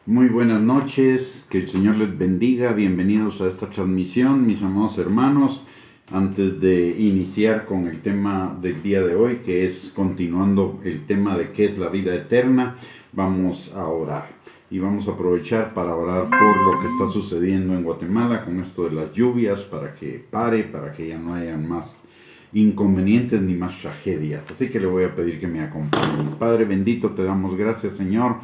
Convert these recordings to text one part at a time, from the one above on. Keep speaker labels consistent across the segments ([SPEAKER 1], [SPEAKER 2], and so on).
[SPEAKER 1] Muy buenas noches, que el Señor les bendiga, bienvenidos a esta transmisión, mis amados hermanos. Antes de iniciar con el tema del día de hoy, que es continuando el tema de qué es la vida eterna, vamos a orar. Y vamos a aprovechar para orar por lo que está sucediendo en Guatemala con esto de las lluvias, para que pare, para que ya no hayan más inconvenientes ni más tragedias. Así que le voy a pedir que me acompañen. Padre bendito, te damos gracias, Señor,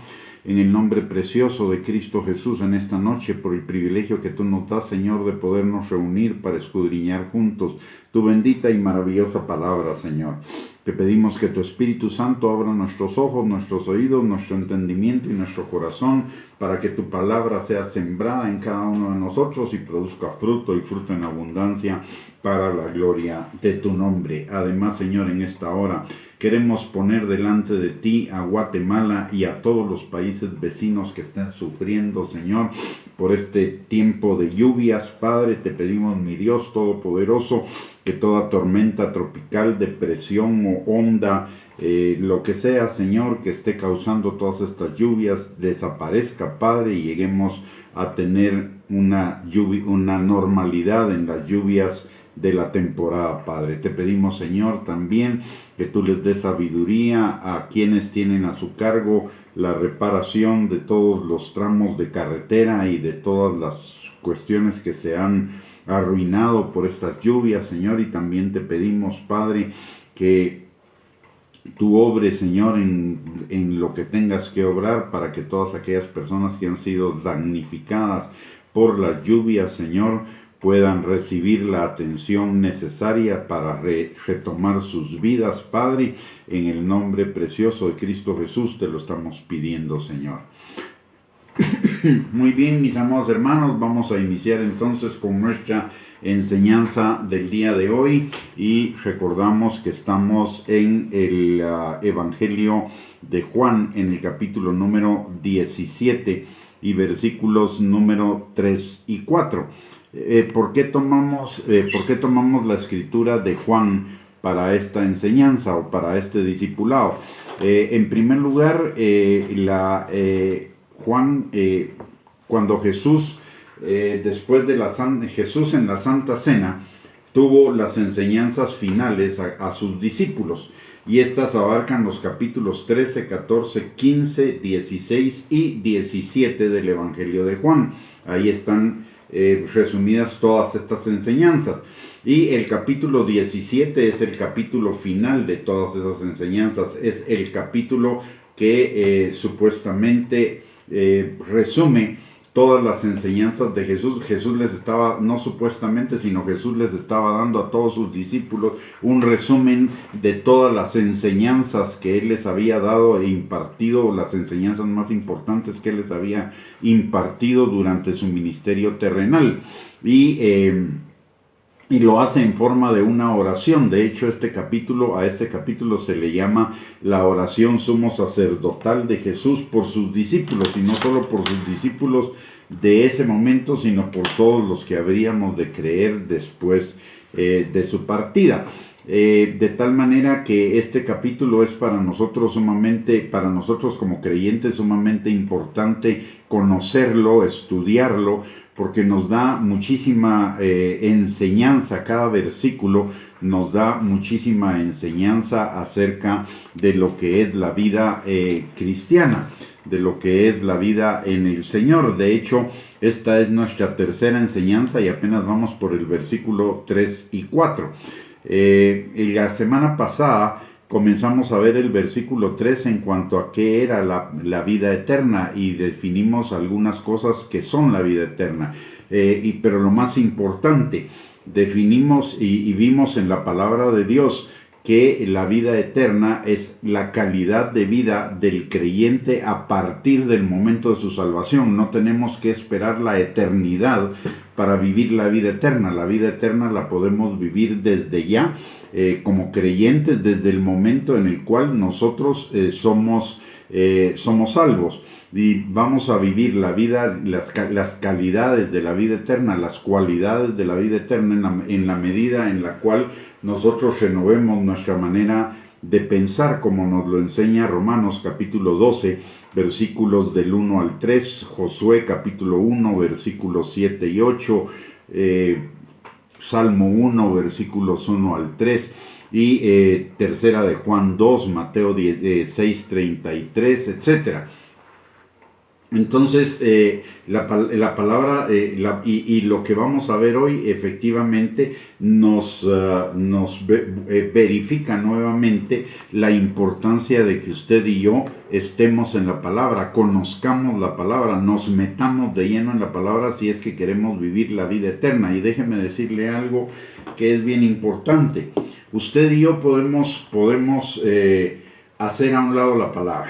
[SPEAKER 1] en el nombre precioso de Cristo Jesús en esta noche, por el privilegio que tú nos das, Señor, de podernos reunir para escudriñar juntos tu bendita y maravillosa palabra, Señor. Te pedimos que tu Espíritu Santo abra nuestros ojos, nuestros oídos, nuestro entendimiento y nuestro corazón, para que tu palabra sea sembrada en cada uno de nosotros y produzca fruto y fruto en abundancia para la gloria de tu nombre. Además, Señor, en esta hora queremos poner delante de ti a Guatemala y a todos los países vecinos que estén sufriendo, Señor, por este tiempo de lluvias. Padre, te pedimos, mi Dios Todopoderoso, que toda tormenta tropical, depresión o onda, lo que sea, Señor, que esté causando todas estas lluvias, desaparezca, Padre, y lleguemos a tener una normalidad en las lluvias de la temporada, Padre. Te pedimos, Señor, también que tú les des sabiduría a quienes tienen a su cargo la reparación de todos los tramos de carretera y de todas las cuestiones que se han arruinado por estas lluvias, Señor. Y también te pedimos, Padre, que tú obres, Señor, en lo que tengas que obrar, para que todas aquellas personas que han sido damnificadas por las lluvias, Señor, puedan recibir la atención necesaria para retomar sus vidas, Padre. En el nombre precioso de Cristo Jesús te lo estamos pidiendo, Señor. Muy bien, mis amados hermanos, vamos a iniciar entonces con nuestra enseñanza del día de hoy, y recordamos que estamos en el Evangelio de Juan, en el capítulo número 17 y versículos número 3 y 4. ¿Por qué tomamos la escritura de Juan para esta enseñanza o para este discipulado? En primer lugar, Juan, cuando Jesús, después de Jesús en la Santa Cena, tuvo las enseñanzas finales a sus discípulos, y estas abarcan los capítulos 13, 14, 15, 16 y 17 del Evangelio de Juan. Ahí están resumidas todas estas enseñanzas. Y el capítulo 17 es el capítulo final de todas esas enseñanzas. Es el capítulo que supuestamente resume todas las enseñanzas de Jesús. Jesús les estaba, no supuestamente, sino Jesús les estaba dando a todos sus discípulos un resumen de todas las enseñanzas que Él les había dado e impartido, las enseñanzas más importantes que Él les había impartido durante su ministerio terrenal. Y lo hace en forma de una oración. De hecho, a este capítulo se le llama la oración sumo sacerdotal de Jesús por sus discípulos, y no solo por sus discípulos de ese momento, sino por todos los que habríamos de creer después de su partida. De tal manera que este capítulo es para nosotros como creyentes, sumamente importante conocerlo, estudiarlo, porque nos da muchísima enseñanza. Cada versículo nos da muchísima enseñanza acerca de lo que es la vida cristiana, de lo que es la vida en el Señor. De hecho, esta es nuestra tercera enseñanza y apenas vamos por el versículo 3 y 4. La semana pasada comenzamos a ver el versículo 3 en cuanto a qué era la vida eterna, y definimos algunas cosas que son la vida eterna. Pero lo más importante, definimos y vimos en la palabra de Dios que la vida eterna es la calidad de vida del creyente a partir del momento de su salvación. No tenemos que esperar la eternidad para vivir la vida eterna. La vida eterna la podemos vivir desde ya, como creyentes, desde el momento en el cual nosotros somos salvos, y vamos a vivir la vida, las calidades de la vida eterna, las cualidades de la vida eterna en la medida en la cual nosotros renovemos nuestra manera de pensar, como nos lo enseña Romanos capítulo 12, versículos del 1 al 3, Josué capítulo 1, versículos 7 y 8, Salmo 1, versículos 1 al 3, y tercera de Juan 2, Mateo 6, 33, etcétera. Entonces, la palabra y lo que vamos a ver hoy efectivamente nos verifica nuevamente la importancia de que usted y yo estemos en la palabra, conozcamos la palabra, nos metamos de lleno en la palabra si es que queremos vivir la vida eterna. Y déjeme decirle algo que es bien importante. Usted y yo podemos hacer a un lado la palabra.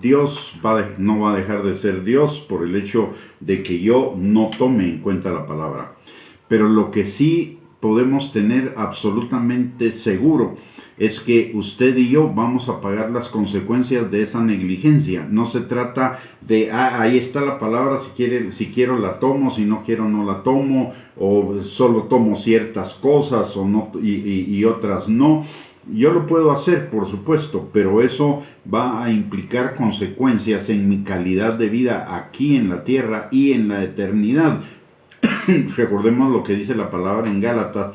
[SPEAKER 1] Dios no va a dejar de ser Dios por el hecho de que yo no tome en cuenta la palabra. Pero lo que sí podemos tener absolutamente seguro es que usted y yo vamos a pagar las consecuencias de esa negligencia. No se trata de, ahí está la palabra, si quiero la tomo, si no quiero no la tomo, o solo tomo ciertas cosas o no, y otras no. Yo lo puedo hacer, por supuesto, pero eso va a implicar consecuencias en mi calidad de vida aquí en la tierra y en la eternidad. Recordemos lo que dice la palabra en Gálatas,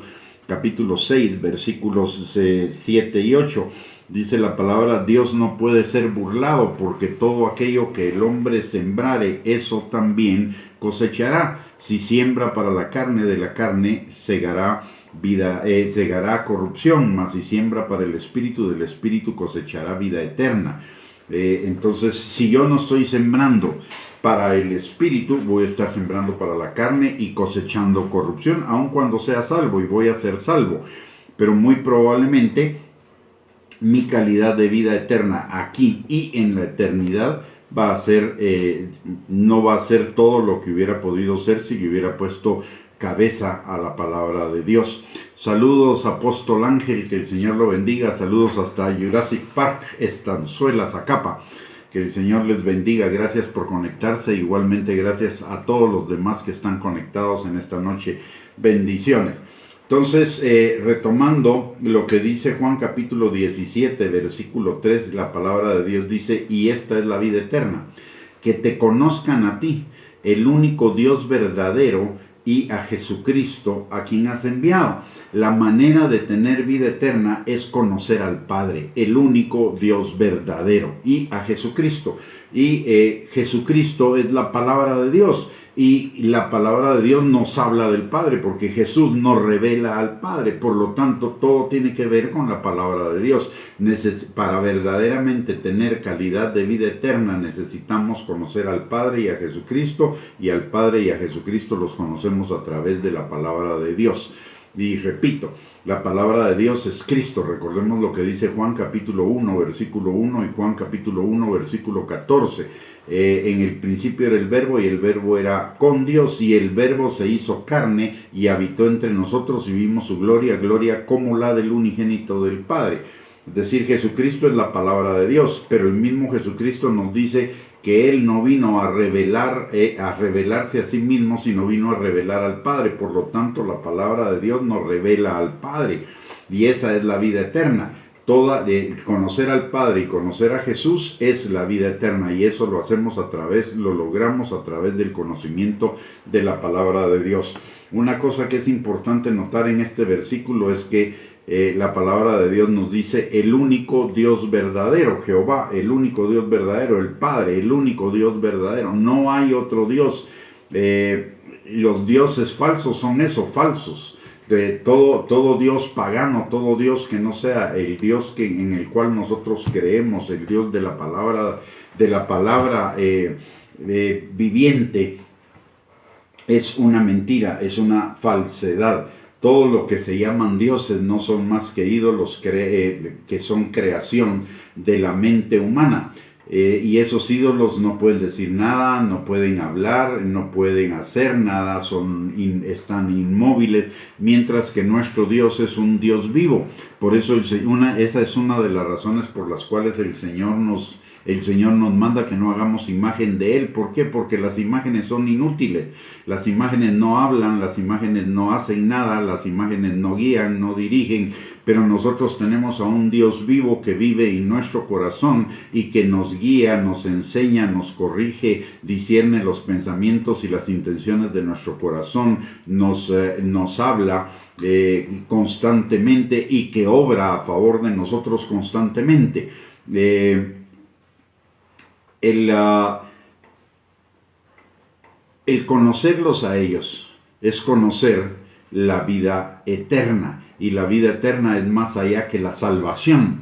[SPEAKER 1] capítulo 6, versículos 7 y 8. Dice la palabra: Dios no puede ser burlado, porque todo aquello que el hombre sembrare, eso también cosechará. Si siembra para la carne, de la carne segará corrupción, mas si siembra para el espíritu, del espíritu cosechará vida eterna. Entonces, si yo no estoy sembrando para el espíritu, voy a estar sembrando para la carne y cosechando corrupción, aun cuando sea salvo, y voy a ser salvo. Pero muy probablemente mi calidad de vida eterna aquí y en la eternidad va a ser, no va a ser todo lo que hubiera podido ser si yo hubiera puesto cabeza a la palabra de Dios. Saludos, Apóstol Ángel, que el Señor lo bendiga. Saludos hasta Jurassic Park, Estanzuela, Zacapa. Que el Señor les bendiga. Gracias por conectarse. Igualmente gracias a todos los demás que están conectados en esta noche. Bendiciones. Entonces, retomando lo que dice Juan capítulo 17, versículo 3, la palabra de Dios dice: y esta es la vida eterna, que te conozcan a ti, el único Dios verdadero, y a Jesucristo, a quien has enviado. La manera de tener vida eterna es conocer al Padre, el único Dios verdadero, y a Jesucristo. Y Jesucristo es la palabra de Dios. Y la palabra de Dios nos habla del Padre, porque Jesús nos revela al Padre. Por lo tanto, todo tiene que ver con la palabra de Dios. Para verdaderamente tener calidad de vida eterna, necesitamos conocer al Padre y a Jesucristo, y al Padre y a Jesucristo los conocemos a través de la palabra de Dios. Y repito, la palabra de Dios es Cristo. Recordemos lo que dice Juan capítulo 1, versículo 1, y Juan capítulo 1, versículo 14. En el principio era el Verbo, y el Verbo era con Dios, y el Verbo se hizo carne y habitó entre nosotros, y vimos su gloria, gloria como la del unigénito del Padre. Es decir, Jesucristo es la palabra de Dios, pero el mismo Jesucristo nos dice que Él no vino a revelarse a sí mismo, sino vino a revelar al Padre. Por lo tanto, la palabra de Dios nos revela al Padre, y esa es la vida eterna. Conocer al Padre y conocer a Jesús es la vida eterna, y eso lo logramos a través del conocimiento de la palabra de Dios. Una cosa que es importante notar en este versículo es que la palabra de Dios nos dice: el único Dios verdadero, Jehová, el único Dios verdadero, el Padre, el único Dios verdadero. No hay otro Dios. Los dioses falsos son eso, falsos. Todo Dios pagano, todo Dios que no sea el Dios en el cual nosotros creemos, el Dios de la palabra viviente, es una mentira, es una falsedad. Todo lo que se llaman dioses no son más que ídolos que son creación de la mente humana. Y esos ídolos no pueden decir nada, no pueden hablar, no pueden hacer nada, están inmóviles, mientras que nuestro Dios es un Dios vivo. Por eso esa es una de las razones por las cuales el Señor nos El Señor nos manda que no hagamos imagen de Él. ¿Por qué? Porque las imágenes son inútiles. Las imágenes no hablan, las imágenes no hacen nada, las imágenes no guían, no dirigen, pero nosotros tenemos a un Dios vivo que vive en nuestro corazón y que nos guía, nos enseña, nos corrige, discierne los pensamientos y las intenciones de nuestro corazón, nos habla constantemente y que obra a favor de nosotros constantemente. El conocerlos a ellos es conocer la vida eterna, y la vida eterna es más allá que la salvación.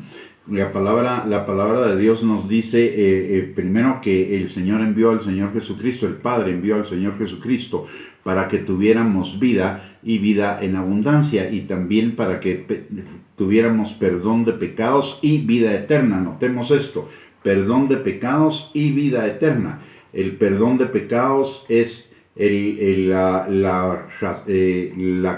[SPEAKER 1] La palabra de Dios nos dice primero que el Señor envió al Señor Jesucristo, el Padre envió al Señor Jesucristo para que tuviéramos vida y vida en abundancia, y también para que tuviéramos perdón de pecados y vida eterna. Notemos esto: perdón de pecados y vida eterna. El perdón de pecados es la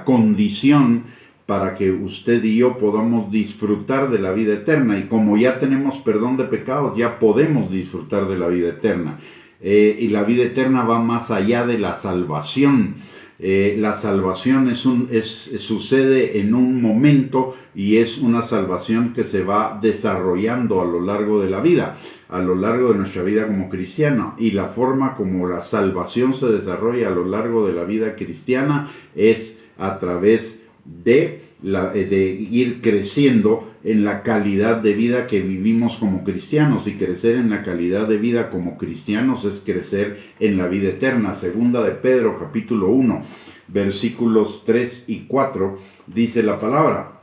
[SPEAKER 1] condición para que usted y yo podamos disfrutar de la vida eterna, y como ya tenemos perdón de pecados, ya podemos disfrutar de la vida eterna. Y la vida eterna va más allá de la salvación. La salvación sucede en un momento, y es una salvación que se va desarrollando a lo largo de la vida, a lo largo de nuestra vida como cristiano. Y la forma como la salvación se desarrolla a lo largo de la vida cristiana es a través de ir creciendo en la calidad de vida que vivimos como cristianos, y crecer en la calidad de vida como cristianos es crecer en la vida eterna. Segunda de Pedro capítulo 1 versículos 3 y 4 dice la palabra: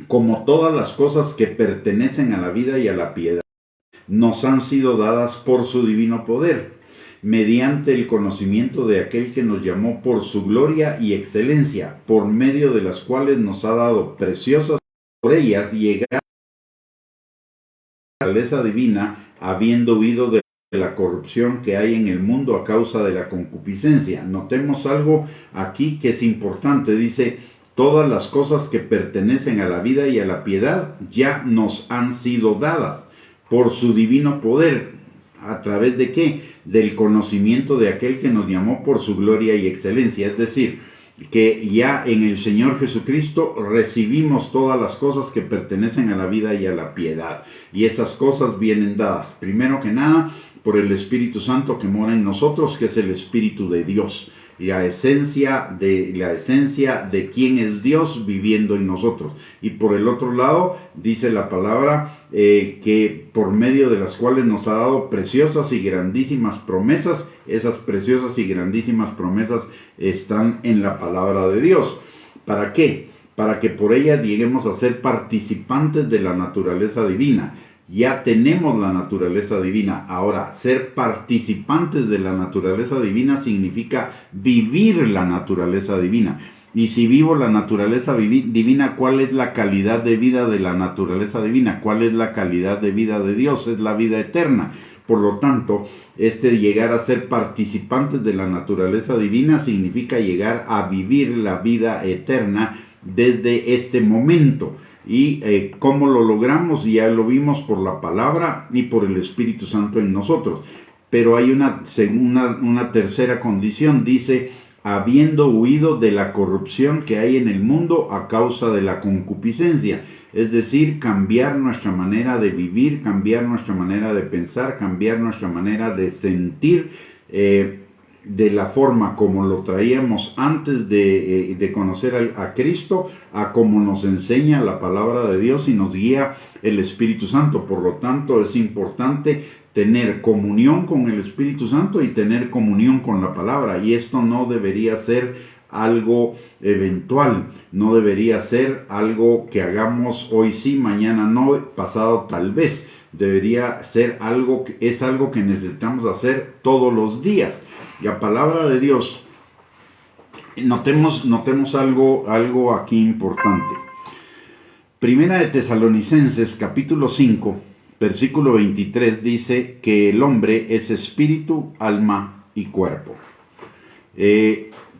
[SPEAKER 1] como todas las cosas que pertenecen a la vida y a la piedad nos han sido dadas por su divino poder, mediante el conocimiento de aquel que nos llamó por su gloria y excelencia, por medio de las cuales nos ha dado preciosas, por ellas llegar a la naturaleza divina, habiendo huido de la corrupción que hay en el mundo a causa de la concupiscencia. Notemos algo aquí que es importante. Dice: todas las cosas que pertenecen a la vida y a la piedad ya nos han sido dadas por su divino poder. ¿A través de qué? Del conocimiento de aquel que nos llamó por su gloria y excelencia. Es decir, que ya en el Señor Jesucristo recibimos todas las cosas que pertenecen a la vida y a la piedad. Y esas cosas vienen dadas, primero que nada, por el Espíritu Santo que mora en nosotros, que es el Espíritu de Dios. La esencia de quién es Dios viviendo en nosotros. Y por el otro lado, dice la palabra que por medio de las cuales nos ha dado preciosas y grandísimas promesas. Esas preciosas y grandísimas promesas están en la palabra de Dios. ¿Para qué? Para que por ella lleguemos a ser participantes de la naturaleza divina. Ya tenemos la naturaleza divina. Ahora, ser participantes de la naturaleza divina significa vivir la naturaleza divina. Y si vivo la naturaleza divina, ¿cuál es la calidad de vida de la naturaleza divina? ¿Cuál es la calidad de vida de Dios? Es la vida eterna. Por lo tanto, llegar a ser participantes de la naturaleza divina significa llegar a vivir la vida eterna desde este momento. Y cómo lo logramos, ya lo vimos por la palabra y por el Espíritu Santo en nosotros. Pero hay una tercera condición. Dice: habiendo huido de la corrupción que hay en el mundo a causa de la concupiscencia. Es decir, cambiar nuestra manera de vivir, cambiar nuestra manera de pensar, cambiar nuestra manera de sentir, de la forma como lo traíamos antes de conocer a Cristo, a como nos enseña la palabra de Dios y nos guía el Espíritu Santo. Por lo tanto, es importante tener comunión con el Espíritu Santo y tener comunión con la palabra. Y esto no debería ser algo eventual, no debería ser algo que hagamos hoy sí, mañana no, pasado tal vez. Debería ser algo que necesitamos hacer todos los días. La palabra de Dios, notemos algo aquí importante. Primera de Tesalonicenses capítulo 5 versículo 23 dice que el hombre es espíritu, alma y cuerpo.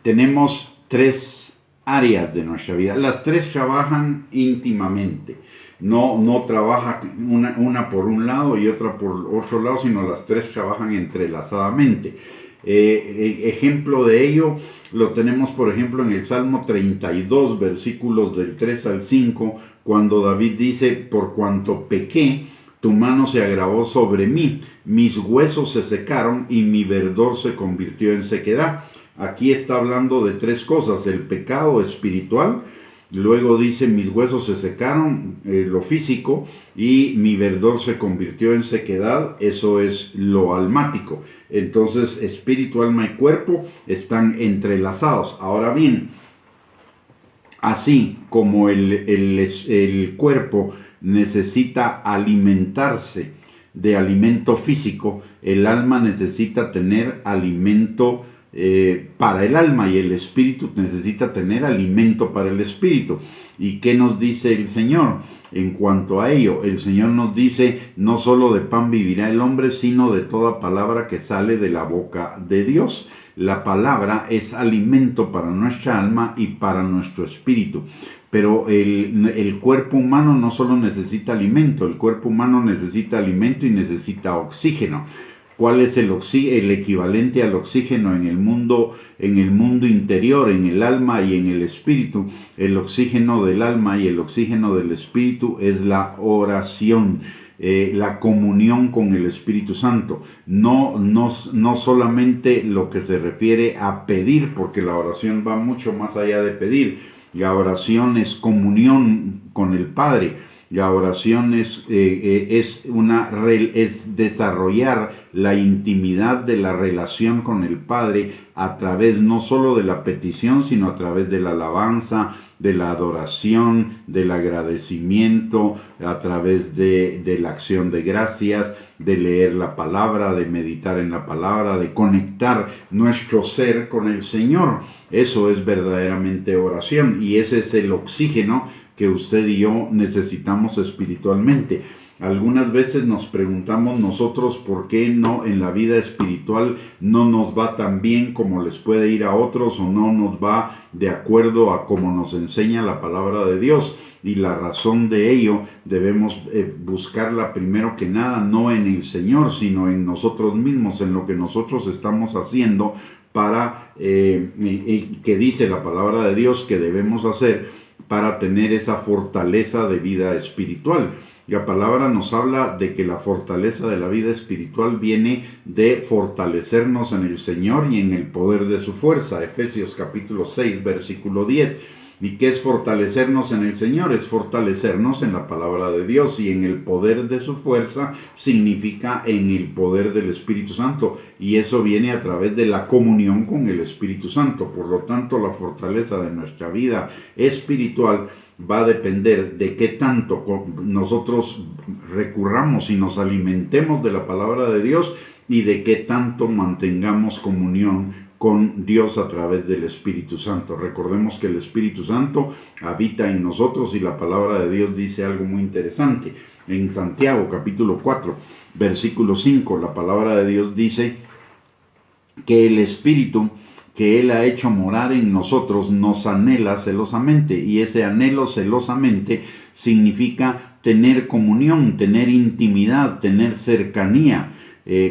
[SPEAKER 1] Tenemos tres áreas de nuestra vida. Las tres trabajan íntimamente. No trabaja una por un lado y otra por otro lado, sino las tres trabajan entrelazadamente. Ejemplo de ello lo tenemos, por ejemplo, en el Salmo 32, versículos del 3 al 5, cuando David dice: por cuanto pequé, tu mano se agravó sobre mí, mis huesos se secaron y mi verdor se convirtió en sequedad. Aquí está hablando de tres cosas: el pecado espiritual, luego dice mis huesos se secaron, lo físico, y mi verdor se convirtió en sequedad, eso es lo almático. Entonces espíritu, alma y cuerpo están entrelazados. Ahora bien, así como el cuerpo necesita alimentarse de alimento físico, el alma necesita tener alimento para el alma, y el espíritu necesita tener alimento para el espíritu. ¿Y qué nos dice el Señor en cuanto a ello? El Señor nos dice: no solo de pan vivirá el hombre, sino de toda palabra que sale de la boca de Dios. La palabra es alimento para nuestra alma y para nuestro espíritu. Pero el cuerpo humano no solo necesita alimento, el cuerpo humano necesita alimento y necesita oxígeno. ¿Cuál es el equivalente al oxígeno en el mundo interior, en el alma y en el espíritu? El oxígeno del alma y el oxígeno del espíritu es la oración, la comunión con el Espíritu Santo. No solamente lo que se refiere a pedir, porque la oración va mucho más allá de pedir. La oración es comunión con el Padre. La oración es desarrollar la intimidad de la relación con el Padre a través no solo de la petición, sino a través de la alabanza, de la adoración, del agradecimiento, a través de la acción de gracias, de leer la palabra, de meditar en la palabra, de conectar nuestro ser con el Señor. Eso es verdaderamente oración, y ese es el oxígeno que usted y yo necesitamos espiritualmente. Algunas veces nos preguntamos nosotros por qué no en la vida espiritual no nos va tan bien como les puede ir a otros, o no nos va de acuerdo a como nos enseña la palabra de Dios. Y la razón de ello debemos buscarla primero que nada no en el Señor, sino en nosotros mismos, en lo que nosotros estamos haciendo para que dice la palabra de Dios que debemos hacer para tener esa fortaleza de vida espiritual. La palabra nos habla de que la fortaleza de la vida espiritual viene de fortalecernos en el Señor y en el poder de su fuerza. Efesios capítulo 6, versículo 10. ¿Y qué es fortalecernos en el Señor? Es fortalecernos en la palabra de Dios, y en el poder de su fuerza significa en el poder del Espíritu Santo, y eso viene a través de la comunión con el Espíritu Santo. Por lo tanto, la fortaleza de nuestra vida espiritual va a depender de qué tanto nosotros recurramos y nos alimentemos de la palabra de Dios, y de qué tanto mantengamos comunión con Dios a través del Espíritu Santo. Recordemos que el Espíritu Santo habita en nosotros, y la palabra de Dios dice algo muy interesante. En Santiago capítulo 4, versículo 5, la palabra de Dios dice que el Espíritu que Él ha hecho morar en nosotros nos anhela celosamente, y ese anhelo celosamente significa tener comunión, tener intimidad, tener cercanía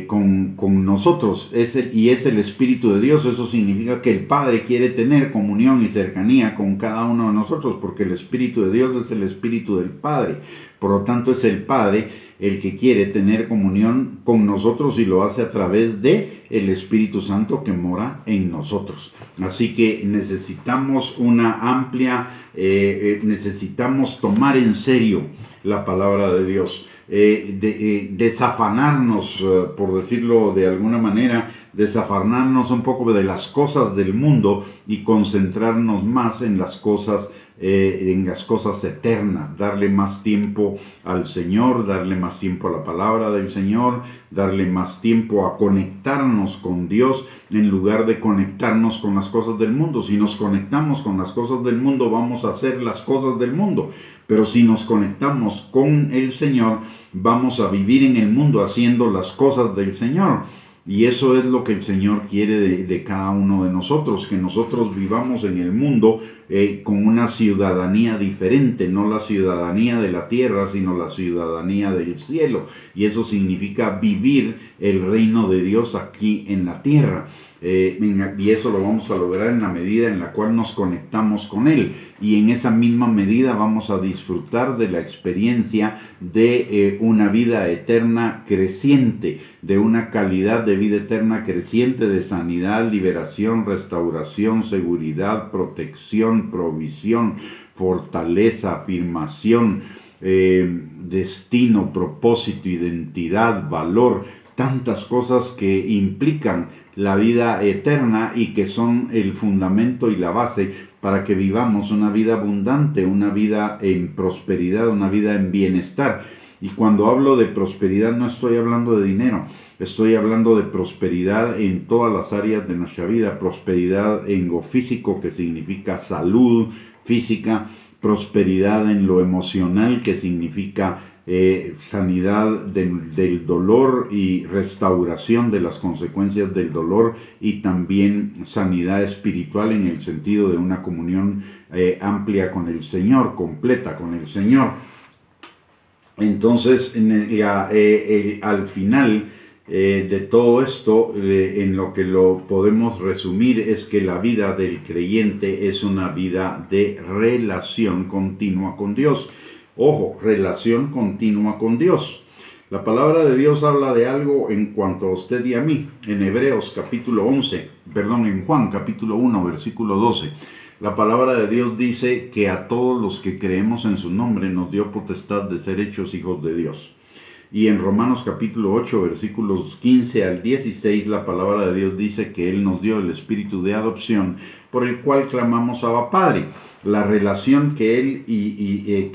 [SPEAKER 1] con nosotros, y es el Espíritu de Dios. Eso significa que el Padre quiere tener comunión y cercanía con cada uno de nosotros, porque el Espíritu de Dios es el Espíritu del Padre. Por lo tanto, es el Padre el que quiere tener comunión con nosotros, y lo hace a través de el Espíritu Santo que mora en nosotros. Así que necesitamos necesitamos tomar en serio la palabra de Dios. Desafanarnos, por decirlo de alguna manera, desafanarnos un poco de las cosas del mundo y concentrarnos más en las cosas eternas, darle más tiempo al Señor, darle más tiempo a la palabra del Señor, darle más tiempo a conectarnos con Dios en lugar de conectarnos con las cosas del mundo. Si nos conectamos con las cosas del mundo, vamos a hacer las cosas del mundo. Pero si nos conectamos con el Señor, vamos a vivir en el mundo haciendo las cosas del Señor. Y eso es lo que el Señor quiere de cada uno de nosotros, que nosotros vivamos en el mundo con una ciudadanía diferente, no la ciudadanía de la tierra, sino la ciudadanía del cielo. Y eso significa vivir el reino de Dios aquí en la tierra. Y eso lo vamos a lograr en la medida en la cual nos conectamos con Él. Y en esa misma medida vamos a disfrutar de la experiencia de una vida eterna creciente, de una calidad de vida eterna creciente, de sanidad, liberación, restauración, seguridad, protección, provisión, fortaleza, afirmación, destino, propósito, identidad, valor, tantas cosas que implican la vida eterna y que son el fundamento y la base para que vivamos una vida abundante, una vida en prosperidad, una vida en bienestar. Y cuando hablo de prosperidad no estoy hablando de dinero, estoy hablando de prosperidad en todas las áreas de nuestra vida, prosperidad en lo físico, que significa salud física, prosperidad en lo emocional, que significa sanidad del dolor y restauración de las consecuencias del dolor, y también sanidad espiritual en el sentido de una comunión amplia con el Señor, completa con el Señor. Entonces, al final de todo esto, en lo que lo podemos resumir es que la vida del creyente es una vida de relación continua con Dios. Ojo, relación continua con Dios. La palabra de Dios habla de algo en cuanto a usted y a mí. En en Juan capítulo 1, versículo 12. La palabra de Dios dice que a todos los que creemos en su nombre nos dio potestad de ser hechos hijos de Dios. Y en Romanos capítulo 8, versículos 15 al 16, la palabra de Dios dice que Él nos dio el espíritu de adopción, por el cual clamamos Abba Padre. La relación que Él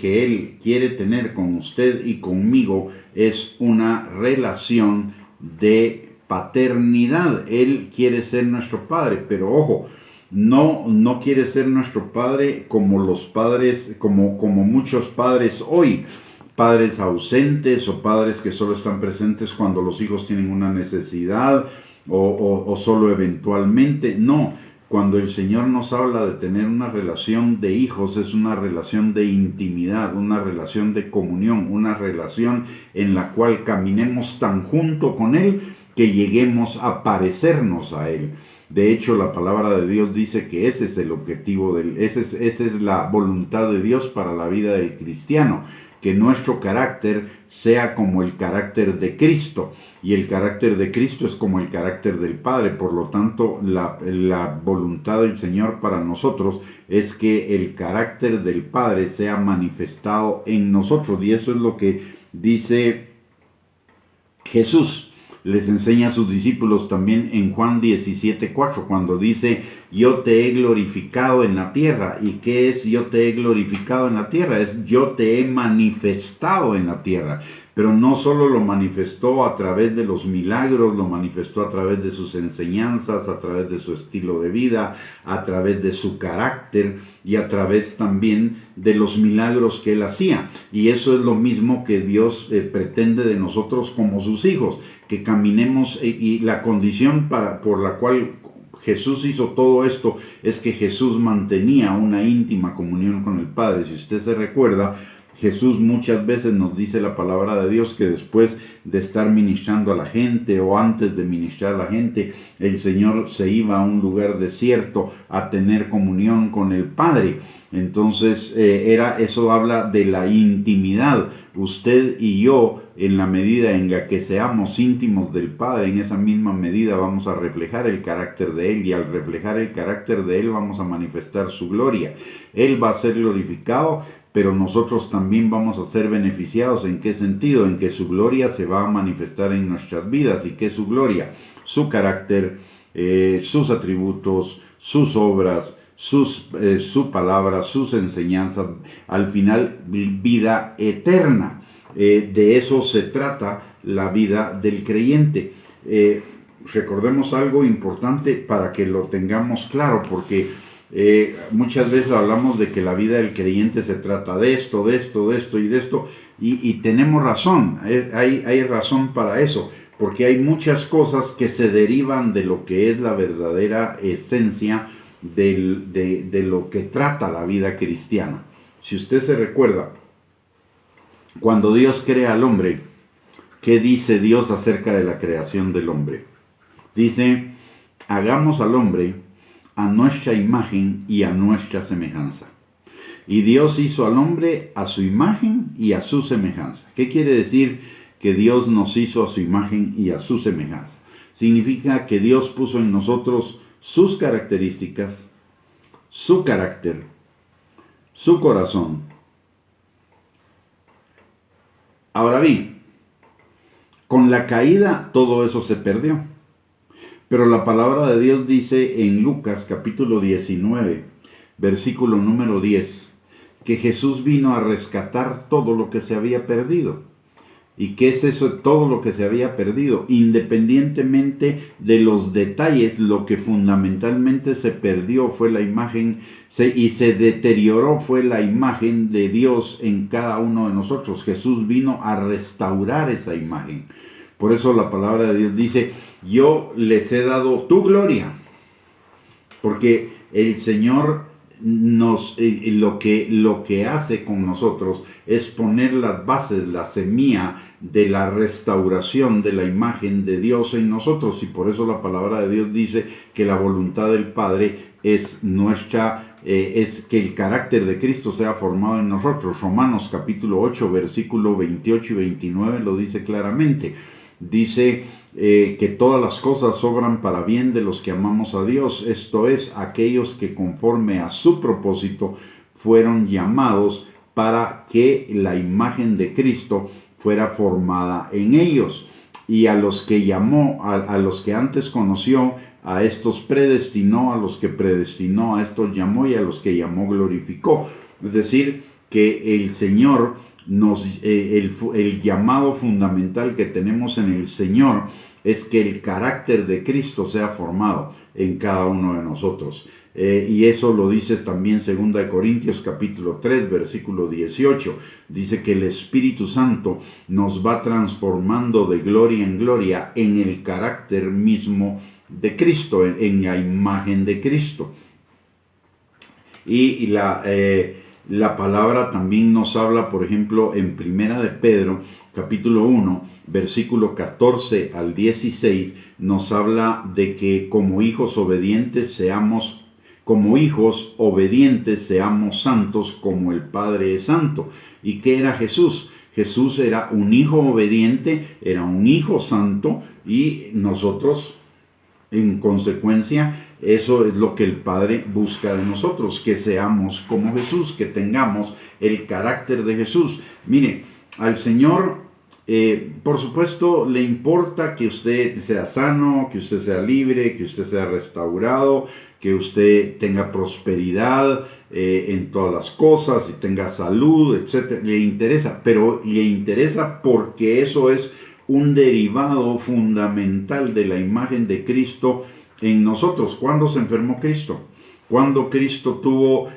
[SPEAKER 1] quiere tener con usted y conmigo es una relación de paternidad. Él quiere ser nuestro Padre, pero ojo, no quiere ser nuestro Padre como los padres, como muchos padres hoy. Padres ausentes o padres que solo están presentes cuando los hijos tienen una necesidad o solo eventualmente. No, cuando el Señor nos habla de tener una relación de hijos, es una relación de intimidad, una relación de comunión, una relación en la cual caminemos tan junto con Él que lleguemos a parecernos a Él. De hecho, la palabra de Dios dice que ese es el objetivo, esa es la voluntad de Dios para la vida del cristiano, que nuestro carácter sea como el carácter de Cristo, y el carácter de Cristo es como el carácter del Padre. Por lo tanto, la voluntad del Señor para nosotros es que el carácter del Padre sea manifestado en nosotros, y eso es lo que dice Jesús. Les enseña a sus discípulos también en Juan 17:4, cuando dice: yo te he glorificado en la tierra. ¿Y qué es yo te he glorificado en la tierra? Es yo te he manifestado en la tierra. Pero no solo lo manifestó a través de los milagros, lo manifestó a través de sus enseñanzas, a través de su estilo de vida, a través de su carácter y a través también de los milagros que Él hacía. Y eso es lo mismo que Dios pretende de nosotros como sus hijos, que caminemos, y la condición por la cual Jesús hizo todo esto es que Jesús mantenía una íntima comunión con el Padre. Si usted se recuerda, Jesús muchas veces nos dice la palabra de Dios que después de estar ministrando a la gente o antes de ministrar a la gente, el Señor se iba a un lugar desierto a tener comunión con el Padre. Entonces eso habla de la intimidad. Usted y yo, en la medida en la que seamos íntimos del Padre, en esa misma medida vamos a reflejar el carácter de Él, y al reflejar el carácter de Él vamos a manifestar su gloria. Él va a ser glorificado, pero nosotros también vamos a ser beneficiados. ¿En qué sentido? En que su gloria se va a manifestar en nuestras vidas. ¿Y qué es su gloria? Su carácter, sus atributos, sus obras, su palabra, sus enseñanzas, al final vida eterna. De eso se trata la vida del creyente. Recordemos algo importante para que lo tengamos claro, porque muchas veces hablamos de que la vida del creyente se trata de esto y de esto, y tenemos razón. Hay razón para eso, porque hay muchas cosas que se derivan de lo que es la verdadera esencia de lo que trata la vida cristiana. Si usted se recuerda, cuando Dios crea al hombre, ¿qué dice Dios acerca de la creación del hombre? Dice, hagamos al hombre a nuestra imagen y a nuestra semejanza. Y Dios hizo al hombre a su imagen y a su semejanza. ¿Qué quiere decir que Dios nos hizo a su imagen y a su semejanza? Significa que Dios puso en nosotros sus características, su carácter, su corazón. Ahora bien, con la caída todo eso se perdió. Pero la palabra de Dios dice en Lucas capítulo 19, versículo número 10, que Jesús vino a rescatar todo lo que se había perdido. ¿Y qué es eso? Todo lo que se había perdido, independientemente de los detalles, lo que fundamentalmente se perdió fue la imagen y se deterioró fue la imagen de Dios en cada uno de nosotros. Jesús vino a restaurar esa imagen. Por eso la palabra de Dios dice, yo les he dado tu gloria, porque el Señor lo que hace con nosotros es poner las bases, la semilla de la restauración de la imagen de Dios en nosotros, y por eso la palabra de Dios dice que la voluntad del Padre es es que el carácter de Cristo sea formado en nosotros. Romanos capítulo 8, versículo 28 y 29 lo dice claramente. Dice que todas las cosas obran para bien de los que amamos a Dios, esto es, aquellos que conforme a su propósito fueron llamados para que la imagen de Cristo fuera formada en ellos. Y a los que llamó, a los que antes conoció, a estos predestinó, a los que predestinó, a estos llamó, y a los que llamó glorificó. Es decir, que el Señor el llamado fundamental que tenemos en el Señor es que el carácter de Cristo sea formado en cada uno de nosotros. Y eso lo dice también 2 Corintios capítulo 3, versículo 18. Dice que el Espíritu Santo nos va transformando de gloria en gloria en el carácter mismo de Cristo, en la imagen de Cristo. Y la palabra también nos habla, por ejemplo, en Primera de Pedro, capítulo 1, versículo 14 al 16, nos habla de que como hijos obedientes seamos santos como el Padre es santo. ¿Y qué era Jesús? Jesús era un hijo obediente, era un hijo santo, y nosotros, en consecuencia, eso es lo que el Padre busca de nosotros, que seamos como Jesús, que tengamos el carácter de Jesús. Mire, al Señor, por supuesto, le importa que usted sea sano, que usted sea libre, que usted sea restaurado, que usted tenga prosperidad en todas las cosas y tenga salud, etc. Le interesa, pero le interesa porque eso es un derivado fundamental de la imagen de Cristo en nosotros. ¿Cuándo se enfermó Cristo? Cuando Cristo tuvo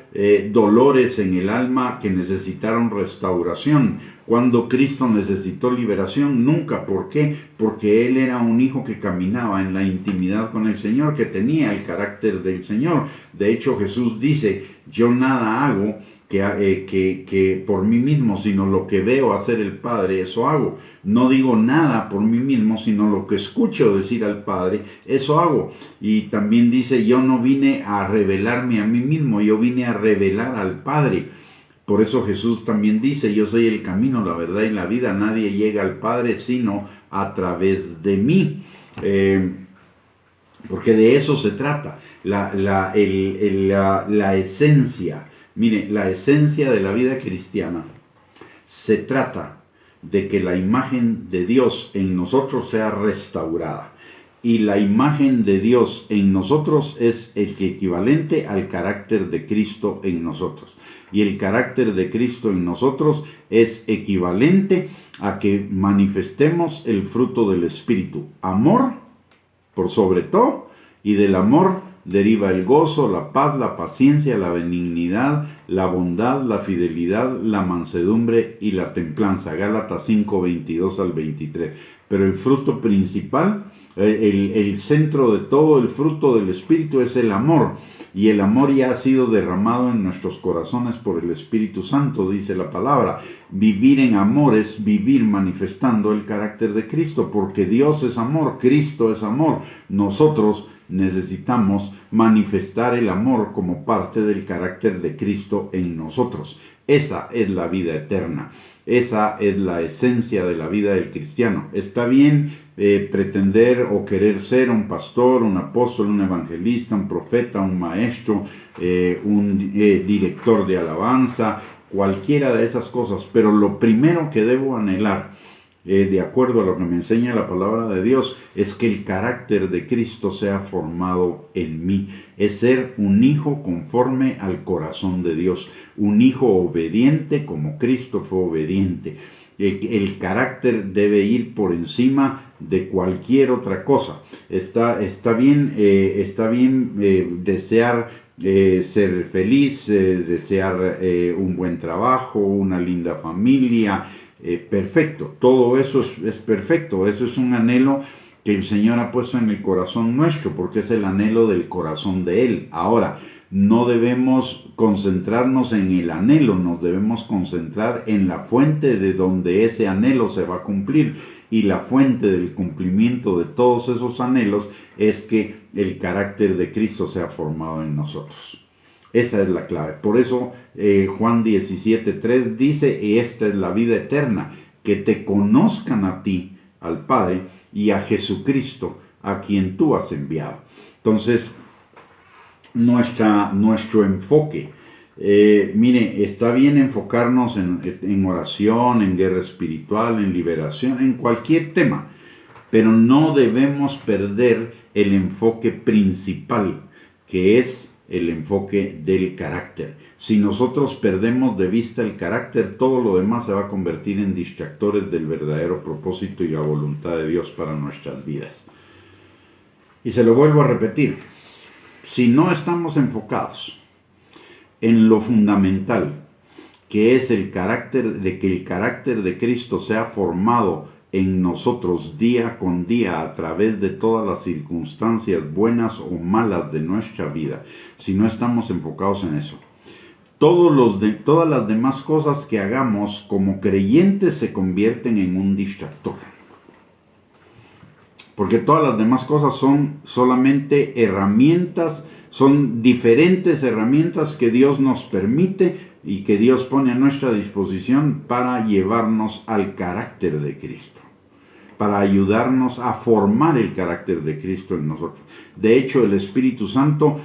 [SPEAKER 1] dolores en el alma que necesitaron restauración. Cuando Cristo necesitó liberación, nunca. ¿Por qué? Porque Él era un hijo que caminaba en la intimidad con el Señor, que tenía el carácter del Señor. De hecho, Jesús dice, yo nada hago que por mí mismo, sino lo que veo hacer el Padre, eso hago. No digo nada por mí mismo, sino lo que escucho decir al Padre, eso hago. Y también dice, yo no vine a revelarme a mí mismo, yo vine a revelar al Padre. Por eso Jesús también dice, yo soy el camino, la verdad y la vida, nadie llega al Padre sino a través de mí. Porque de eso se trata, la esencia. Mire, la esencia de la vida cristiana se trata de que la imagen de Dios en nosotros sea restaurada. Y la imagen de Dios en nosotros es el equivalente al carácter de Cristo en nosotros. Y el carácter de Cristo en nosotros es equivalente a que manifestemos el fruto del Espíritu. Amor, por sobre todo, y del amor deriva el gozo, la paz, la paciencia, la benignidad, la bondad, la fidelidad, la mansedumbre y la templanza. Gálatas 5, 22 al 23. pero el fruto principal, el centro de todo el fruto del Espíritu es el amor, y el amor ya ha sido derramado en nuestros corazones por el Espíritu Santo, dice la palabra. Vivir en amor es vivir manifestando el carácter de Cristo, porque Dios es amor, Cristo es amor. Nosotros necesitamos manifestar el amor como parte del carácter de Cristo en nosotros. Esa es la vida eterna. Esa es la esencia de la vida del cristiano. Está bien pretender o querer ser un pastor, un apóstol, un evangelista, un profeta, un maestro, un director de alabanza, cualquiera de esas cosas. Pero lo primero que debo anhelar, de acuerdo a lo que me enseña la palabra de Dios, es que el carácter de Cristo sea formado en mí. Es ser un hijo conforme al corazón de Dios, un hijo obediente como Cristo fue obediente. El carácter debe ir por encima de cualquier otra cosa. Está bien desear ser feliz, desear un buen trabajo, una linda familia. Perfecto, todo eso es perfecto. Eso es un anhelo que el Señor ha puesto en el corazón nuestro, porque es el anhelo del corazón de Él. Ahora, no debemos concentrarnos en el anhelo, nos debemos concentrar en la fuente de donde ese anhelo se va a cumplir, y la fuente del cumplimiento de todos esos anhelos es que el carácter de Cristo sea formado en nosotros. Esa es la clave. Por eso Juan 17:3 dice: y esta es la vida eterna, que te conozcan a ti, al Padre, y a Jesucristo, a quien tú has enviado. Entonces, nuestro enfoque, mire, está bien enfocarnos en oración, en guerra espiritual, en liberación, en cualquier tema, pero no debemos perder el enfoque principal, que es el enfoque del carácter. Si nosotros perdemos de vista el carácter, todo lo demás se va a convertir en distractores del verdadero propósito y la voluntad de Dios para nuestras vidas. Y se lo vuelvo a repetir: si no estamos enfocados en lo fundamental, que es el carácter, de que el carácter de Cristo sea formado en nosotros día con día a través de todas las circunstancias buenas o malas de nuestra vida, si no estamos enfocados en eso, todas las demás cosas que hagamos como creyentes se convierten en un distractor. Porque todas las demás cosas son solamente herramientas, son diferentes herramientas que Dios nos permite y que Dios pone a nuestra disposición para llevarnos al carácter de Cristo, para ayudarnos a formar el carácter de Cristo en nosotros. De hecho, el Espíritu Santo,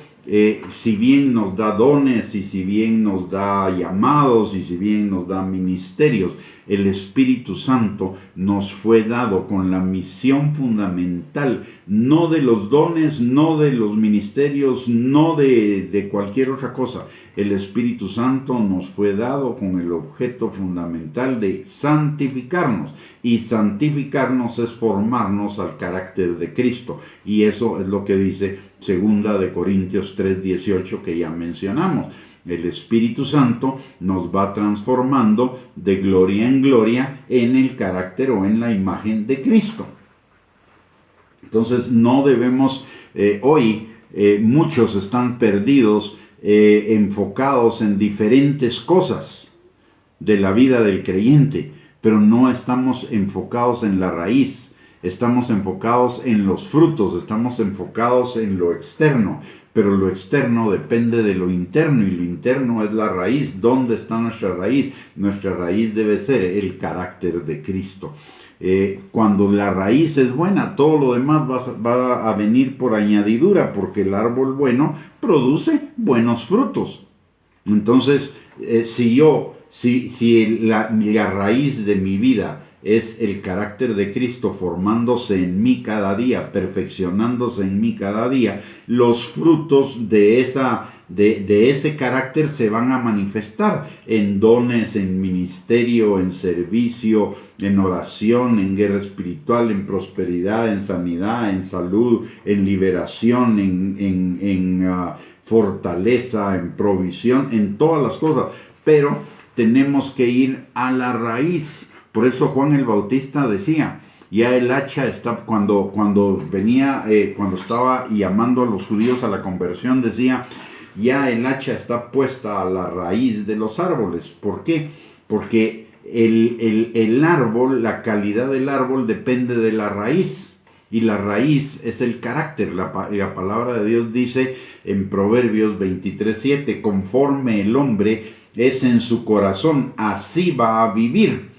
[SPEAKER 1] si bien nos da dones, y si bien nos da llamados, y si bien nos da ministerios, el Espíritu Santo nos fue dado con la misión fundamental, no de los dones, no de los ministerios, no de cualquier otra cosa. El Espíritu Santo nos fue dado con el objeto fundamental de santificarnos, y santificarnos es formarnos al carácter de Cristo, y eso es lo que dice 2 de Corintios 3:18 que ya mencionamos. El Espíritu Santo nos va transformando de gloria en gloria en el carácter o en la imagen de Cristo. Entonces no debemos, hoy muchos están perdidos, enfocados en diferentes cosas de la vida del creyente, pero no estamos enfocados en la raíz. Estamos enfocados en los frutos, estamos enfocados en lo externo, pero lo externo depende de lo interno, y lo interno es la raíz. ¿Dónde está nuestra raíz? Nuestra raíz debe ser el carácter de Cristo. Cuando la raíz es buena, todo lo demás va a venir por añadidura, porque el árbol bueno produce buenos frutos. Entonces, si la raíz de mi vida es el carácter de Cristo formándose en mí cada día, perfeccionándose en mí cada día, los frutos de ese carácter se van a manifestar en dones, en ministerio, en servicio, en oración, en guerra espiritual, en prosperidad, en sanidad, en salud, en liberación, en fortaleza, en provisión, en todas las cosas. Pero tenemos que ir a la raíz. Por eso Juan el Bautista decía: Ya el hacha está, cuando estaba llamando a los judíos a la conversión, decía, ya el hacha está puesta a la raíz de los árboles. ¿Por qué? Porque el árbol, la calidad del árbol depende de la raíz. Y la raíz es el carácter. La palabra de Dios dice en Proverbios 23:7, conforme el hombre es en su corazón, así va a vivir.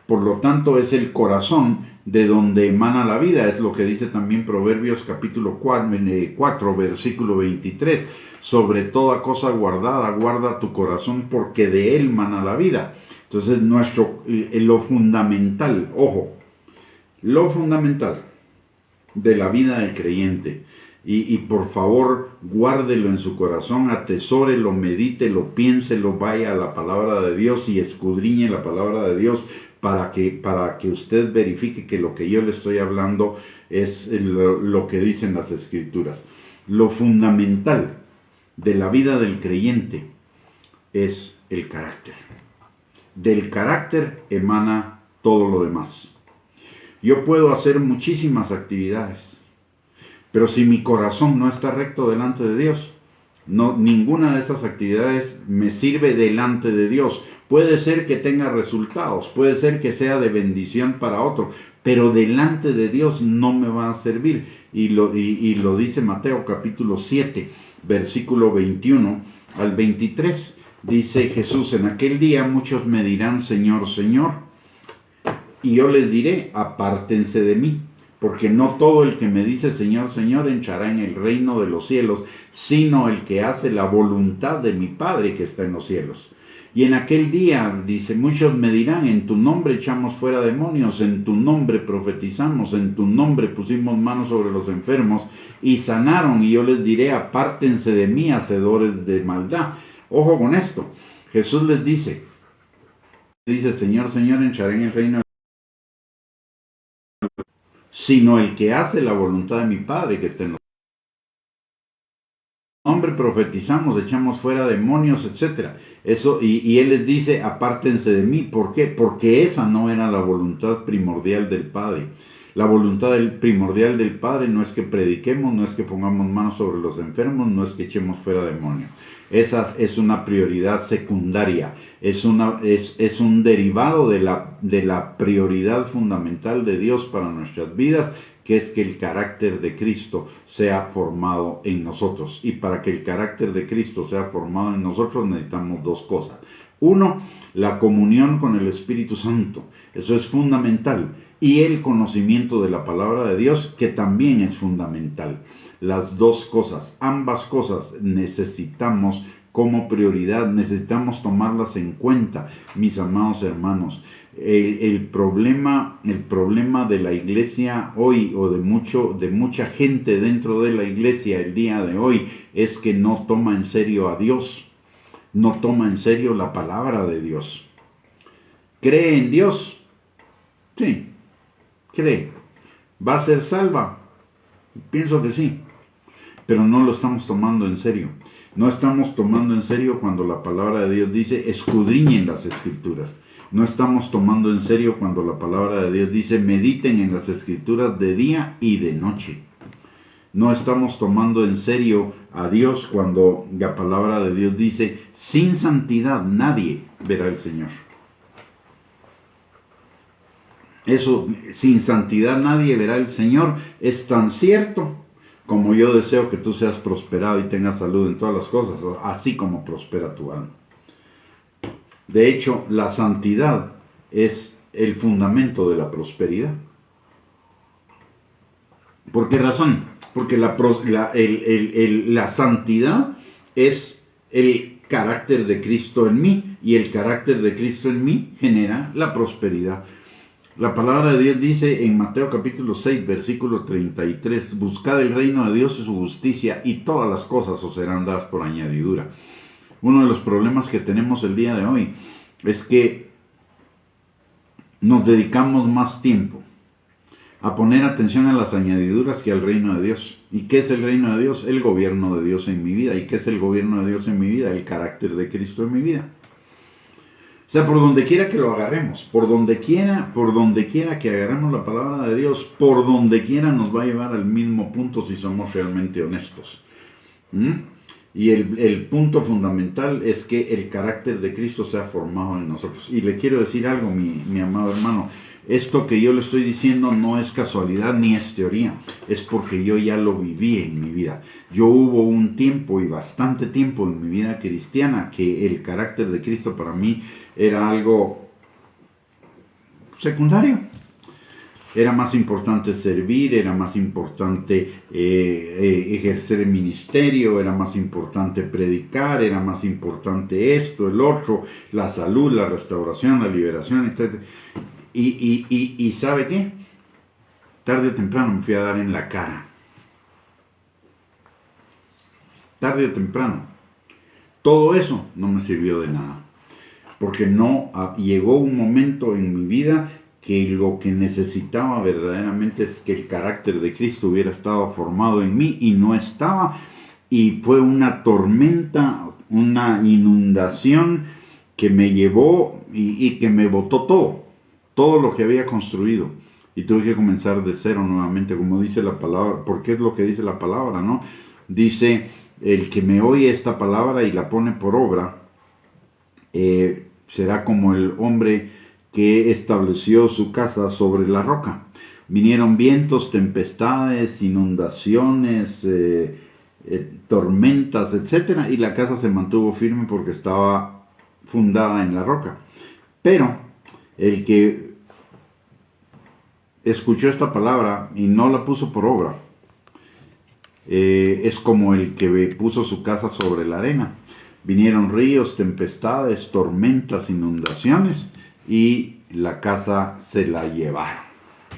[SPEAKER 1] Por lo tanto, es el corazón de donde emana la vida. Es lo que dice también Proverbios capítulo 4 versículo 23. Sobre toda cosa guardada, guarda tu corazón, porque de él mana la vida. Entonces, lo fundamental, ojo, lo fundamental de la vida del creyente, y por favor guárdelo en su corazón, atesórelo, medítelo, piénselo, vaya a la palabra de Dios y escudriñe la palabra de Dios para que usted verifique que lo que yo le estoy hablando es lo que dicen las Escrituras. Lo fundamental de la vida del creyente es el carácter. Del carácter emana todo lo demás. Yo puedo hacer muchísimas actividades, pero si mi corazón no está recto delante de Dios, ninguna de esas actividades me sirve delante de Dios. Puede ser que tenga resultados, puede ser que sea de bendición para otro, pero delante de Dios no me va a servir. Y lo dice Mateo capítulo 7, versículo 21 al 23. Dice Jesús, en aquel día muchos me dirán, Señor, Señor, y yo les diré, apártense de mí, porque no todo el que me dice Señor, Señor entrará en el reino de los cielos, sino el que hace la voluntad de mi Padre que está en los cielos. Y en aquel día, dice, muchos me dirán, en tu nombre echamos fuera demonios, en tu nombre profetizamos, en tu nombre pusimos manos sobre los enfermos y sanaron. Y yo les diré, apártense de mí, hacedores de maldad. Ojo con esto, Jesús les dice, Señor, Señor entrará en el reino, sino el que hace la voluntad de mi Padre que está en los cielos. Nombre profetizamos, echamos fuera demonios, etc. Eso, y él les dice, apártense de mí. ¿Por qué? Porque esa no era la voluntad primordial del Padre. La voluntad primordial del Padre no es que prediquemos, no es que pongamos manos sobre los enfermos, no es que echemos fuera demonios. Esa es una prioridad secundaria, es un derivado de la prioridad fundamental de Dios para nuestras vidas, que es que el carácter de Cristo sea formado en nosotros. Y para que el carácter de Cristo sea formado en nosotros necesitamos dos cosas. Uno, la comunión con el Espíritu Santo. Eso es fundamental. Y el conocimiento de la palabra de Dios, que también es fundamental. Las dos cosas, ambas cosas necesitamos como prioridad, necesitamos tomarlas en cuenta, mis amados hermanos. El problema de la iglesia hoy, o de mucha gente dentro de la iglesia el día de hoy, es que no toma en serio a Dios, no toma en serio la palabra de Dios. ¿Cree en Dios? Sí, cree. ¿Va a ser salva? Pienso que sí, pero no lo estamos tomando en serio. No estamos tomando en serio cuando la palabra de Dios dice, escudriñen las Escrituras. No estamos tomando en serio cuando la palabra de Dios dice, mediten en las Escrituras de día y de noche. No estamos tomando en serio a Dios cuando la palabra de Dios dice, sin santidad nadie verá al Señor. Eso, sin santidad nadie verá al Señor, es tan cierto como yo deseo que tú seas prosperado y tengas salud en todas las cosas, así como prospera tu alma. De hecho, la santidad es el fundamento de la prosperidad. ¿Por qué razón? Porque la santidad es el carácter de Cristo en mí, y el carácter de Cristo en mí genera la prosperidad. La palabra de Dios dice en Mateo capítulo 6, versículo 33, buscad el reino de Dios y su justicia, y todas las cosas os serán dadas por añadidura. Uno de los problemas que tenemos el día de hoy es que nos dedicamos más tiempo a poner atención a las añadiduras que al reino de Dios. ¿Y qué es el reino de Dios? El gobierno de Dios en mi vida. ¿Y qué es el gobierno de Dios en mi vida? El carácter de Cristo en mi vida. O sea, por donde quiera que lo agarremos, por donde quiera que agarremos la palabra de Dios, por donde quiera nos va a llevar al mismo punto si somos realmente honestos. ¿Mm? Y el punto fundamental es que el carácter de Cristo se ha formado en nosotros. Y le quiero decir algo, mi amado hermano, esto que yo le estoy diciendo no es casualidad ni es teoría, es porque yo ya lo viví en mi vida. Yo hubo un tiempo y bastante tiempo en mi vida cristiana que el carácter de Cristo para mí era algo secundario. Era más importante servir, era más importante ejercer el ministerio, era más importante predicar, era más importante esto, el otro, la salud, la restauración, la liberación, etc. Y ¿sabe qué? Tarde o temprano me fui a dar en la cara. Tarde o temprano. Todo eso no me sirvió de nada. Porque no llegó un momento en mi vida que lo que necesitaba verdaderamente es que el carácter de Cristo hubiera estado formado en mí y no estaba. Y fue una tormenta, una inundación que me llevó y que me botó todo lo que había construido. Y tuve que comenzar de cero nuevamente, como dice la palabra, porque es lo que dice la palabra, ¿no? Dice, el que me oye esta palabra y la pone por obra, será como el hombre que estableció su casa sobre la roca. Vinieron vientos, tempestades, inundaciones, tormentas, etc. Y la casa se mantuvo firme porque estaba fundada en la roca. Pero el que escuchó esta palabra y no la puso por obra, es como el que puso su casa sobre la arena. Vinieron ríos, tempestades, tormentas, inundaciones y la casa se la llevaron.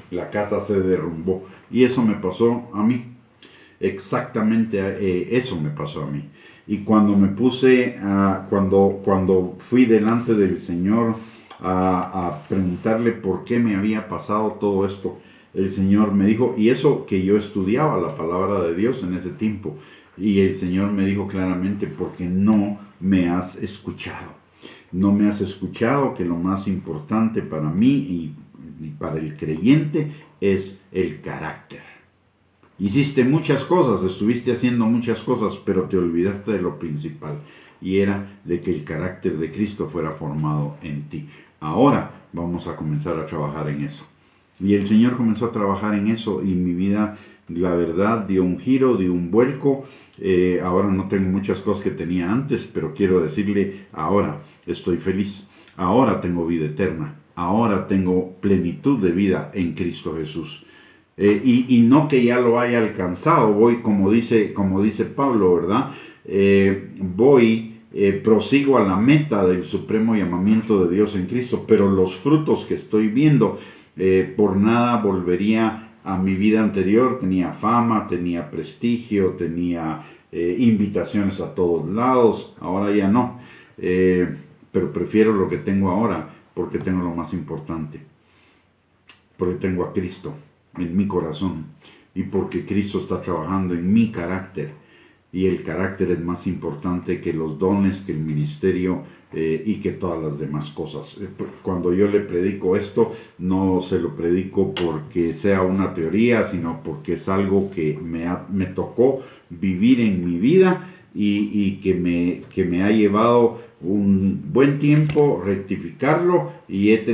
[SPEAKER 1] La casa se derrumbó. Y eso me pasó a mí. Exactamente eso me pasó a mí. Y cuando me puse, cuando fui delante del Señor a preguntarle por qué me había pasado todo esto, el Señor me dijo, y eso que yo estudiaba la palabra de Dios en ese tiempo, y el Señor me dijo claramente, porque no me has escuchado. No me has escuchado que lo más importante para mí y para el creyente es el carácter. Hiciste muchas cosas, estuviste haciendo muchas cosas, pero te olvidaste de lo principal, y era de que el carácter de Cristo fuera formado en ti. Ahora vamos a comenzar a trabajar en eso. Y el Señor comenzó a trabajar en eso, y mi vida, la verdad, dio un giro, dio un vuelco. Ahora no tengo muchas cosas que tenía antes, pero quiero decirle, ahora estoy feliz. Ahora tengo vida eterna. Ahora tengo plenitud de vida en Cristo Jesús. Y no que ya lo haya alcanzado, voy como dice Pablo, ¿verdad? Prosigo a la meta del supremo llamamiento de Dios en Cristo, pero los frutos que estoy viendo, por nada volvería a mi vida anterior. Tenía fama, tenía prestigio, tenía invitaciones a todos lados. Ahora ya no, pero prefiero lo que tengo ahora, porque tengo lo más importante, porque tengo a Cristo en mi corazón y porque Cristo está trabajando en mi carácter, y el carácter es más importante que los dones, que el ministerio y que todas las demás cosas. Cuando yo le predico esto, no se lo predico porque sea una teoría, sino porque es algo que me tocó vivir en mi vida y que me ha llevado un buen tiempo rectificarlo, y es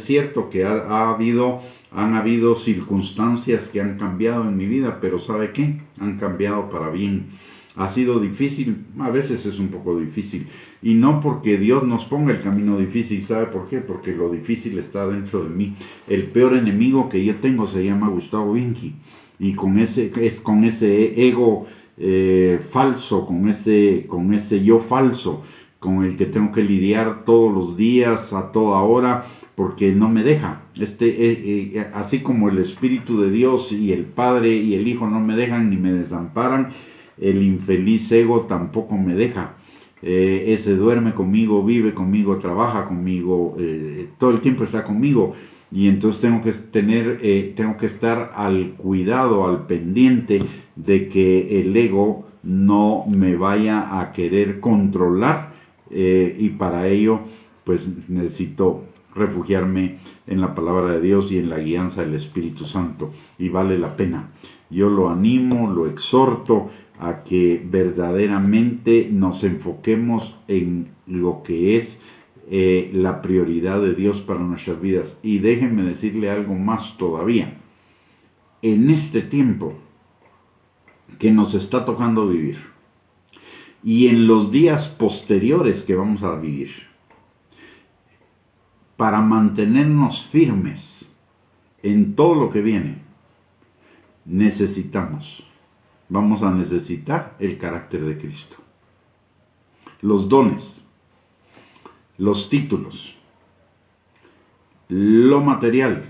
[SPEAKER 1] cierto que han habido circunstancias que han cambiado en mi vida, pero ¿sabe qué? Han cambiado para bien. Ha sido difícil, a veces es un poco difícil, y no porque Dios nos ponga el camino difícil. ¿Sabe por qué? Porque lo difícil está dentro de mí. El peor enemigo que yo tengo se llama Gustavo Vinci, y con ese ego falso, con ese yo falso, con el que tengo que lidiar todos los días, a toda hora, porque no me deja. Así como el Espíritu de Dios y el Padre y el Hijo no me dejan ni me desamparan, el infeliz ego tampoco me deja. Ese duerme conmigo, vive conmigo, trabaja conmigo, todo el tiempo está conmigo, y entonces tengo que estar al cuidado, al pendiente de que el ego no me vaya a querer controlar, y para ello pues necesito refugiarme en la palabra de Dios y en la guianza del Espíritu Santo, y vale la pena. Yo lo animo, lo exhorto a que verdaderamente nos enfoquemos en lo que es la prioridad de Dios para nuestras vidas. Y déjenme decirle algo más todavía. En este tiempo que nos está tocando vivir y en los días posteriores que vamos a vivir, para mantenernos firmes en todo lo que viene, vamos a necesitar el carácter de Cristo. Los dones, los títulos, lo material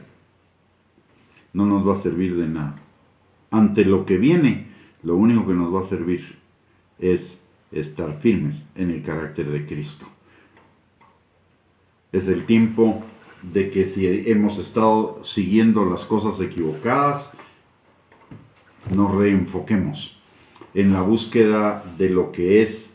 [SPEAKER 1] no nos va a servir de nada. Ante lo que viene, lo único que nos va a servir es estar firmes en el carácter de Cristo. Es el tiempo de que si hemos estado siguiendo las cosas equivocadas, nos reenfoquemos en la búsqueda de lo que es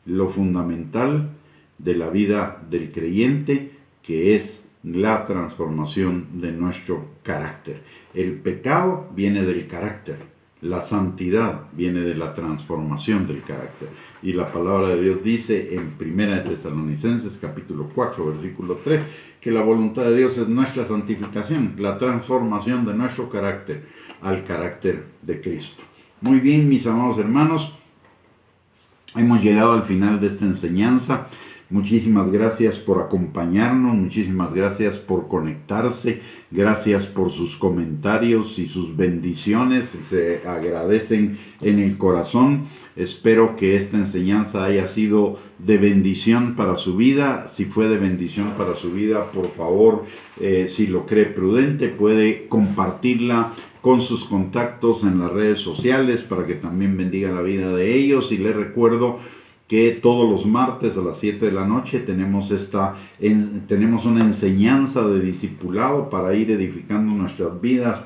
[SPEAKER 1] lo fundamental de la vida del creyente, que es la transformación de nuestro carácter. El pecado viene del carácter, la santidad viene de la transformación del carácter. Y la palabra de Dios dice en 1 Tesalonicenses capítulo 4 versículo 3 que la voluntad de Dios es nuestra santificación, la transformación de nuestro carácter al carácter de Cristo. Muy bien, mis amados hermanos, hemos llegado al final de esta enseñanza. Muchísimas gracias por acompañarnos, muchísimas gracias por conectarse, gracias por sus comentarios y sus bendiciones, se agradecen en el corazón. Espero que esta enseñanza haya sido de bendición para su vida. Si fue de bendición para su vida, por favor, si lo cree prudente, puede compartirla con sus contactos en las redes sociales para que también bendiga la vida de ellos. Y les recuerdo que todos los martes a las 7 de la noche tenemos una enseñanza de discipulado para ir edificando nuestras vidas,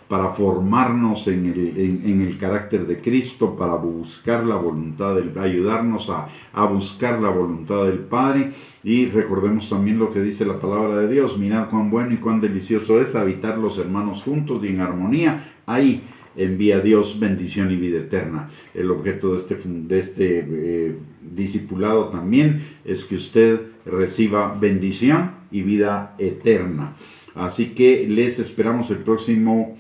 [SPEAKER 1] para formarnos en el carácter de Cristo, para buscar la voluntad ayudarnos a buscar la voluntad del Padre. Y recordemos también lo que dice la palabra de Dios: mirad cuán bueno y cuán delicioso es habitar los hermanos juntos y en armonía. Ahí envía Dios bendición y vida eterna. El objeto de este discipulado también es que usted reciba bendición y vida eterna. Así que les esperamos el próximo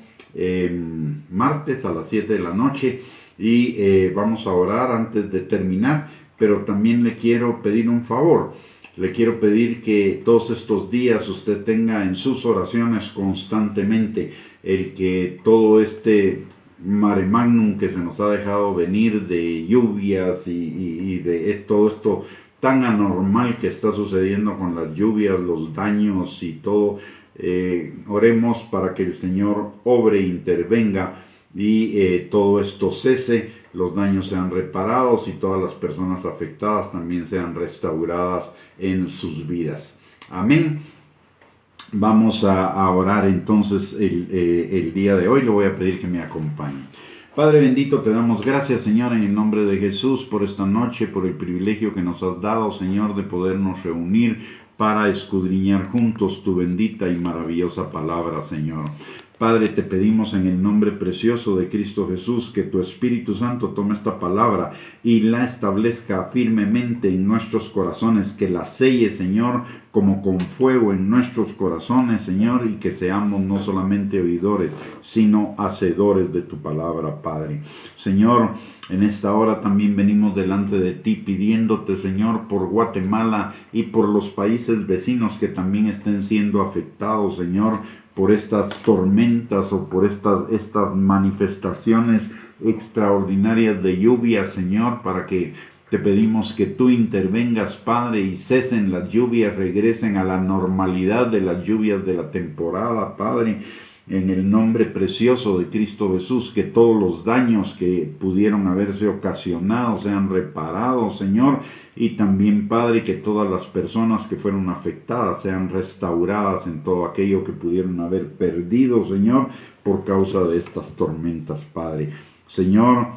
[SPEAKER 1] martes a las 7 de la noche y vamos a orar antes de terminar, pero también le quiero pedir un favor. Le quiero pedir que todos estos días usted tenga en sus oraciones constantemente el que todo este mare magnum que se nos ha dejado venir de lluvias y de todo esto tan anormal que está sucediendo con las lluvias, los daños y todo, oremos para que el Señor obre e intervenga y todo esto cese, los daños sean reparados y todas las personas afectadas también sean restauradas en sus vidas. Amén. Vamos a orar entonces el día de hoy. Le voy a pedir que me acompañe. Padre bendito, te damos gracias, Señor, en el nombre de Jesús, por esta noche, por el privilegio que nos has dado, Señor, de podernos reunir para escudriñar juntos tu bendita y maravillosa palabra, Señor. Padre, te pedimos en el nombre precioso de Cristo Jesús que tu Espíritu Santo tome esta palabra y la establezca firmemente en nuestros corazones, que la selle, Señor, como con fuego en nuestros corazones, Señor, y que seamos no solamente oidores, sino hacedores de tu palabra, Padre. Señor, en esta hora también venimos delante de ti pidiéndote, Señor, por Guatemala y por los países vecinos que también estén siendo afectados, Señor, por estas tormentas o por estas manifestaciones extraordinarias de lluvia, Señor, para que te pedimos que tú intervengas, Padre, y cesen las lluvias, regresen a la normalidad de las lluvias de la temporada, Padre, en el nombre precioso de Cristo Jesús, que todos los daños que pudieron haberse ocasionado sean reparados, Señor, y también, Padre, que todas las personas que fueron afectadas sean restauradas en todo aquello que pudieron haber perdido, Señor, por causa de estas tormentas, Padre. Señor,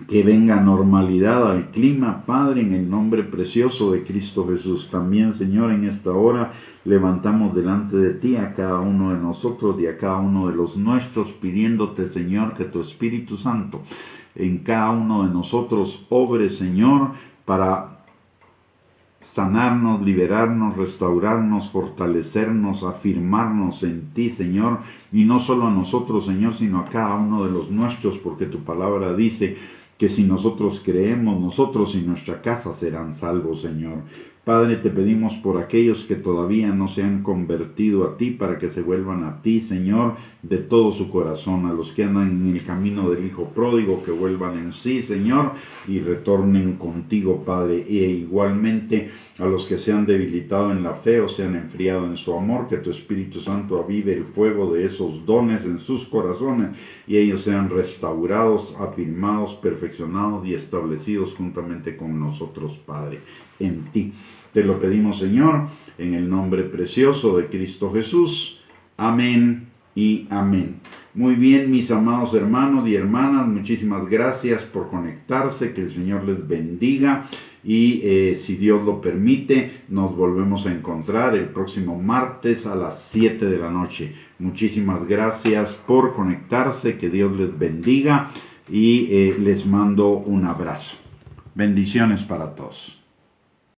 [SPEAKER 1] que venga normalidad al clima, Padre, en el nombre precioso de Cristo Jesús. También, Señor, en esta hora levantamos delante de ti a cada uno de nosotros y a cada uno de los nuestros, pidiéndote, Señor, que tu Espíritu Santo en cada uno de nosotros obre, Señor, para sanarnos, liberarnos, restaurarnos, fortalecernos, afirmarnos en ti, Señor, y no solo a nosotros, Señor, sino a cada uno de los nuestros, porque tu palabra dice que si nosotros creemos, nosotros y nuestra casa serán salvos, Señor. Padre, te pedimos por aquellos que todavía no se han convertido a ti, para que se vuelvan a ti, Señor, de todo su corazón. A los que andan en el camino del Hijo Pródigo, que vuelvan en sí, Señor, y retornen contigo, Padre. E igualmente a los que se han debilitado en la fe o se han enfriado en su amor, que tu Espíritu Santo avive el fuego de esos dones en sus corazones y ellos sean restaurados, afirmados, perfeccionados y establecidos juntamente con nosotros, Padre, en ti. Te lo pedimos, Señor, en el nombre precioso de Cristo Jesús. Amén y amén. Muy bien, mis amados hermanos y hermanas, muchísimas gracias por conectarse, que el Señor les bendiga y si Dios lo permite, nos volvemos a encontrar el próximo martes a las 7 de la noche. Muchísimas gracias por conectarse, que Dios les bendiga y les mando un abrazo. Bendiciones para todos.